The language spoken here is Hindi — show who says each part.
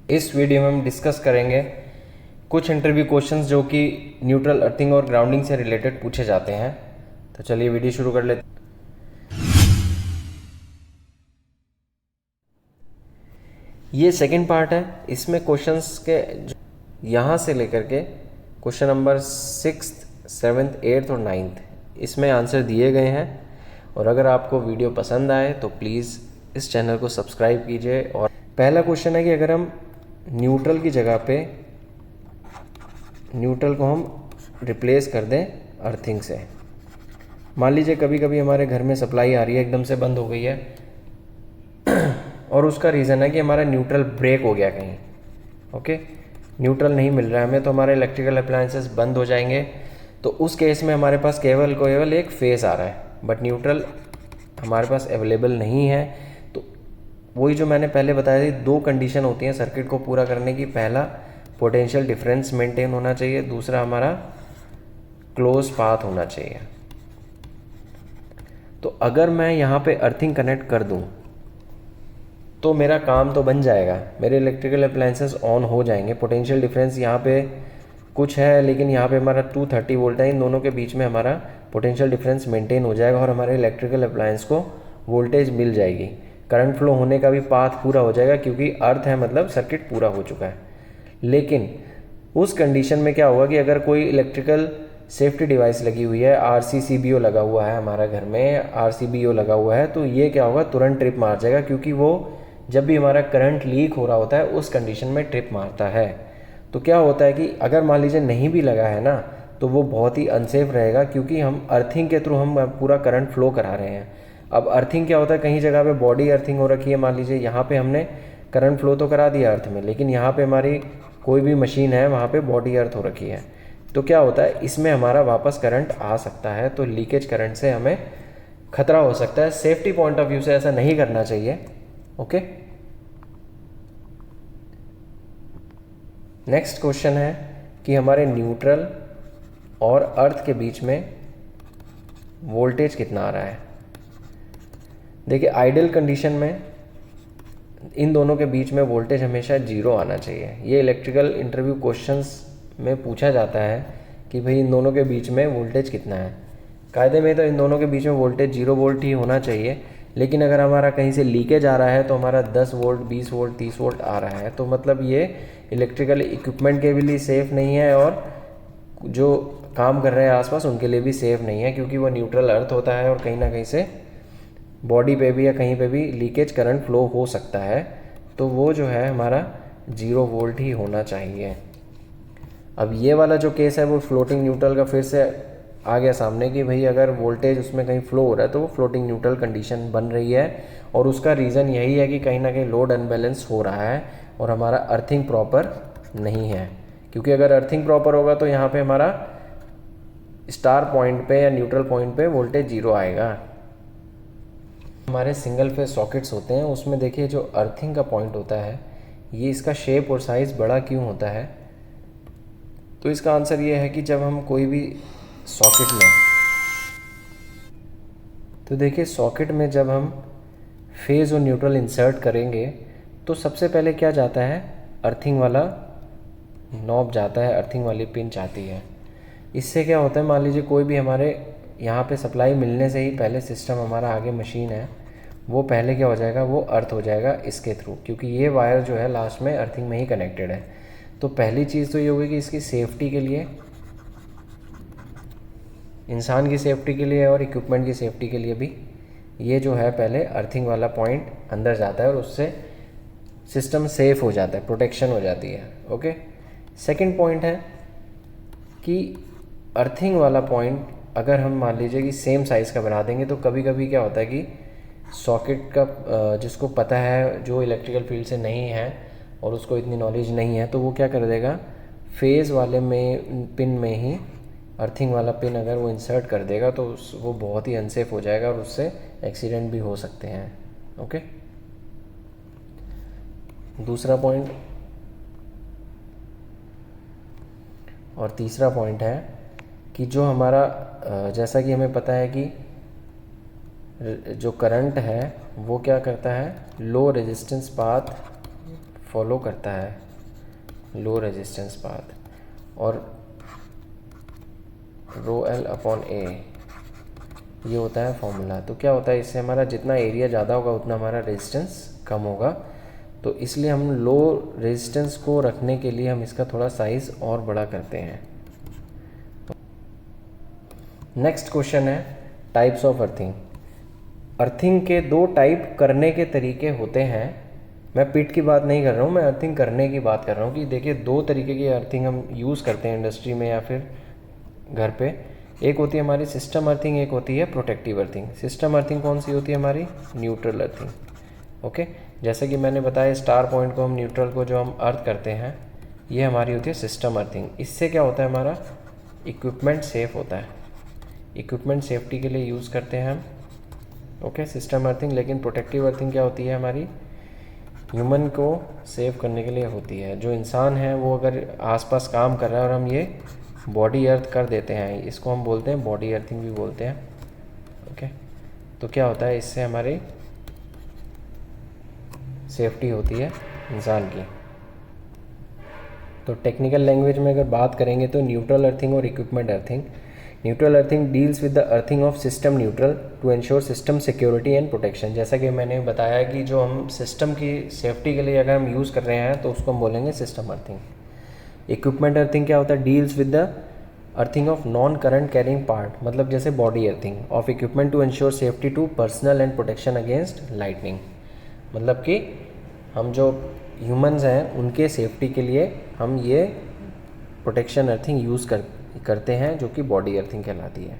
Speaker 1: इस वीडियो में हम डिस्कस करेंगे कुछ इंटरव्यू क्वेश्चंस जो कि न्यूट्रल अर्थिंग और ग्राउंडिंग से रिलेटेड पूछे जाते हैं। तो चलिए वीडियो शुरू कर लेते हैं। ये सेकंड पार्ट है। इसमें क्वेश्चंस के यहाँ से लेकर के क्वेश्चन नंबर 6, 7, 8 और 9 इसमें आंसर दिए गए हैं। और अगर आपको वीडियो पसंद आए तो प्लीज़ इस चैनल को सब्सक्राइब कीजिए। और पहला क्वेश्चन है कि अगर हम न्यूट्रल की जगह पे न्यूट्रल को हम रिप्लेस कर दें अर्थिंग से। मान लीजिए कभी कभी हमारे घर में सप्लाई आ रही है, एकदम से बंद हो गई है और उसका रीज़न है कि हमारा न्यूट्रल ब्रेक हो गया कहीं। ओके, न्यूट्रल नहीं मिल रहा है हमें, तो हमारे इलेक्ट्रिकल अप्लायंसेस बंद हो जाएंगे। तो उस केस में हमारे पास केवल एक फेस आ रहा है, बट न्यूट्रल हमारे पास अवेलेबल नहीं है। तो वही जो मैंने पहले बताया थी, दो कंडीशन होती हैं सर्किट को पूरा करने की। पहला, पोटेंशियल डिफरेंस मेंटेन होना चाहिए, दूसरा हमारा क्लोज पाथ होना चाहिए। तो अगर मैं यहाँ पे अर्थिंग कनेक्ट कर दूँ तो मेरा काम तो बन जाएगा, मेरे इलेक्ट्रिकल अप्लायंसेस ऑन हो जाएंगे। पोटेंशियल डिफरेंस यहाँ पे कुछ है, लेकिन यहाँ पे हमारा 230 वोल्ट है। इन दोनों के बीच में हमारा पोटेंशियल डिफरेंस मेंटेन हो जाएगा और हमारे इलेक्ट्रिकल अप्लायंस को वोल्टेज मिल जाएगी। करंट फ्लो होने का भी पाथ पूरा हो जाएगा, क्योंकि अर्थ है मतलब सर्किट पूरा हो चुका है। लेकिन उस कंडीशन में क्या होगा कि अगर कोई इलेक्ट्रिकल सेफ्टी डिवाइस लगी हुई है, RCCBO लगा हुआ है हमारा घर में, RCBO लगा हुआ है, तो ये क्या होगा, तुरंत ट्रिप मार जाएगा। क्योंकि वो जब भी हमारा करंट लीक हो रहा होता है उस कंडीशन में ट्रिप मारता है। तो क्या होता है कि अगर मान लीजिए नहीं भी लगा है ना, तो वो बहुत ही अनसेफ रहेगा, क्योंकि हम अर्थिंग के थ्रू हम पूरा करंट फ्लो करा रहे हैं। अब अर्थिंग क्या होता है, कहीं जगह पे बॉडी अर्थिंग हो रखी है। मान लीजिए यहाँ पे हमने करंट फ्लो तो करा दिया अर्थ में, लेकिन यहाँ पे हमारी कोई भी मशीन है, वहाँ पे बॉडी अर्थ हो रखी है। तो क्या होता है, इसमें हमारा वापस करंट आ सकता है, तो लीकेज करंट से हमें खतरा हो सकता है। सेफ्टी पॉइंट ऑफ व्यू से ऐसा नहीं करना चाहिए। ओके, नेक्स्ट क्वेश्चन है कि हमारे न्यूट्रल और अर्थ के बीच में वोल्टेज कितना आ रहा है। देखिए, आइडियल कंडीशन में इन दोनों के बीच में वोल्टेज हमेशा 0 आना चाहिए। ये इलेक्ट्रिकल इंटरव्यू क्वेश्चंस में पूछा जाता है कि भाई इन दोनों के बीच में वोल्टेज कितना है। कायदे में तो इन दोनों के बीच में वोल्टेज 0 वोल्ट ही होना चाहिए, लेकिन अगर हमारा कहीं से लीकेज आ रहा है तो हमारा 10 वोल्ट, 20 वोल्ट, 30 वोल्ट आ रहा है, तो मतलब ये इलेक्ट्रिकल इक्विपमेंट के लिए सेफ़ नहीं है और जो काम कर रहे हैं आसपास उनके लिए भी सेफ़ नहीं है, क्योंकि वो न्यूट्रल अर्थ होता है और कहीं ना कहीं से बॉडी पे भी या कहीं पे भी लीकेज करंट फ्लो हो सकता है। तो वो जो है हमारा 0 वोल्ट ही होना चाहिए। अब ये वाला जो केस है वो फ्लोटिंग न्यूट्रल का फिर से आ गया सामने कि भाई अगर वोल्टेज उसमें कहीं फ्लो हो रहा है तो वो फ्लोटिंग न्यूट्रल कंडीशन बन रही है। और उसका रीज़न यही है कि कहीं ना कहीं लोड अनबैलेंस हो रहा है और हमारा अर्थिंग प्रॉपर नहीं है। क्योंकि अगर अर्थिंग प्रॉपर होगा तो यहाँ पे हमारा स्टार पॉइंट पे या न्यूट्रल पॉइंट पे वोल्टेज 0 आएगा। हमारे सिंगल फेज सॉकेट्स होते हैं, उसमें देखिए जो अर्थिंग का पॉइंट होता है, ये इसका शेप और साइज़ बड़ा क्यों होता है। तो इसका आंसर ये है कि जब हम कोई भी सॉकेट में, तो देखिए सॉकेट में जब हम फेज़ और न्यूट्रल इंसर्ट करेंगे तो सबसे पहले क्या जाता है, अर्थिंग वाला नॉब जाता है, अर्थिंग वाली पिन जाती है। इससे क्या होता है, मान लीजिए कोई भी हमारे यहाँ पे सप्लाई मिलने से ही पहले सिस्टम हमारा आगे मशीन है, वो पहले क्या हो जाएगा, वो अर्थ हो जाएगा इसके थ्रू, क्योंकि ये वायर जो है लास्ट में अर्थिंग में ही कनेक्टेड है। तो पहली चीज़ तो ये होगी कि इसकी सेफ्टी के लिए, इंसान की सेफ्टी के लिए और इक्विपमेंट की सेफ्टी के लिए भी, ये जो है पहले अर्थिंग वाला पॉइंट अंदर जाता है और उससे सिस्टम सेफ हो जाता है, प्रोटेक्शन हो जाती है। ओके, सेकंड पॉइंट है कि अर्थिंग वाला पॉइंट अगर हम मान लीजिए कि सेम साइज़ का बना देंगे तो कभी कभी क्या होता है कि सॉकेट का जिसको पता है, जो इलेक्ट्रिकल फील्ड से नहीं है और उसको इतनी नॉलेज नहीं है, तो वो क्या कर देगा, फेज़ वाले में पिन में ही अर्थिंग वाला पिन अगर वो इंसर्ट कर देगा तो वो बहुत ही अनसेफ हो जाएगा और उससे एक्सीडेंट भी हो सकते हैं। ओके, दूसरा पॉइंट और तीसरा पॉइंट है कि जो हमारा जैसा कि हमें पता है कि जो करंट है वो क्या करता है, लो रेजिस्टेंस पाथ फॉलो करता है लो रेजिस्टेंस पाथ, और रो एल अपॉन ए ये होता है फॉर्मूला। तो क्या होता है, इससे हमारा जितना एरिया ज़्यादा होगा उतना हमारा रेजिस्टेंस कम होगा। तो इसलिए हम लो रेजिस्टेंस को रखने के लिए हम इसका थोड़ा साइज़ और बड़ा करते हैं। नेक्स्ट क्वेश्चन है टाइप्स ऑफ अर्थिंग। अर्थिंग के दो टाइप करने के तरीके होते हैं। मैं पिट की बात नहीं कर रहा हूँ, मैं अर्थिंग करने की बात कर रहा हूँ कि देखिए दो तरीके की अर्थिंग हम यूज़ करते हैं इंडस्ट्री में या फिर घर पे। एक होती है हमारी सिस्टम अर्थिंग, एक होती है प्रोटेक्टिव अर्थिंग। सिस्टम अर्थिंग कौन सी होती है हमारी? Neutral earthing. ओके, जैसे कि मैंने बताया स्टार पॉइंट को हम न्यूट्रल को जो हम अर्थ करते हैं ये हमारी होती है सिस्टम अर्थिंग। इससे क्या होता है, हमारा इक्विपमेंट सेफ होता है, इक्विपमेंट सेफ्टी के लिए यूज़ करते हैं हम। Okay, system earthing. लेकिन प्रोटेक्टिव अर्थिंग क्या होती है हमारी? ह्यूमन को सेव करने के लिए होती है। जो इंसान है वो अगर आसपास काम कर रहा है और हम ये बॉडी अर्थ कर देते हैं, इसको हम बोलते हैं बॉडी अर्थिंग भी बोलते हैं। ओके, तो क्या होता है, इससे हमारी सेफ्टी होती है इंसान की। तो टेक्निकल लैंग्वेज में अगर बात करेंगे तो न्यूट्रल अर्थिंग और equipment earthing. Neutral earthing deals with the earthing of system neutral to ensure system security and protection. जैसा कि मैंने बताया कि जो हम सिस्टम की सेफ्टी के लिए अगर हम यूज़ कर रहे हैं तो उसको हम बोलेंगे सिस्टम अर्थिंग। इक्विपमेंट अर्थिंग क्या होता है? Deals with the earthing of non current carrying part, मतलब जैसे body earthing of equipment to ensure safety to personal and protection against lightning. मतलब कि हम जो ह्यूमंस हैं उनके सेफ्टी के लिए हम ये प्रोटेक्शन अर्थिंग यूज़ करते हैं, जो कि बॉडी अर्थिंग कहलाती है।